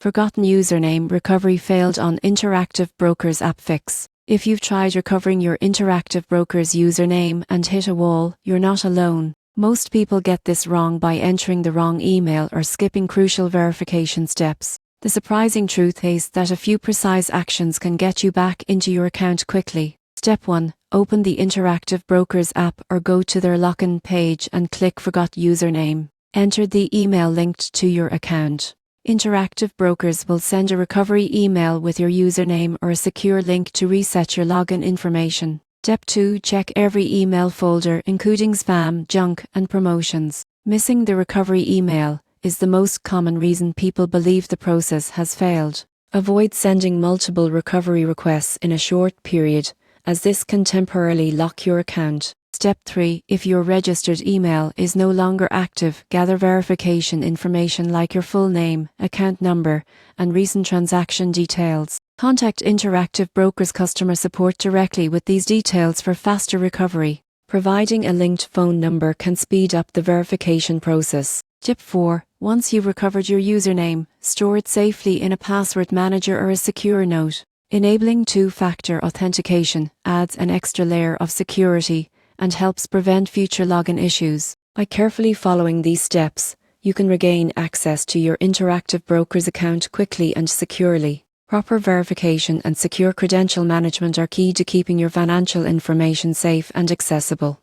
Forgotten username recovery failed on Interactive Brokers app fix. If you've tried recovering your Interactive Brokers username and hit a wall, you're not alone. Most people get this wrong by entering the wrong email or skipping crucial verification steps. The surprising truth is that a few precise actions can get you back into your account quickly. Step 1. Open the Interactive Brokers app or go to their login page and click Forgot Username. Enter the email linked to your account. Interactive Brokers will send a recovery email with your username or a secure link to reset your login information. Step 2. Check every email folder, including spam, junk, and promotions. Missing the recovery email is the most common reason people believe the process has failed. Avoid sending multiple recovery requests in a short period, as this can temporarily lock your account. Step 3. If your registered email is no longer active, gather verification information like your full name, account number, and recent transaction details. Contact Interactive Brokers customer support directly with these details for faster recovery. Providing a linked phone number can speed up the verification process. Tip 4. Once you've recovered your username, store it safely in a password manager or a secure note. Enabling two-factor authentication adds an extra layer of security and helps prevent future login issues. By carefully following these steps, you can regain access to your Interactive Brokers account quickly and securely. Proper verification and secure credential management are key to keeping your financial information safe and accessible.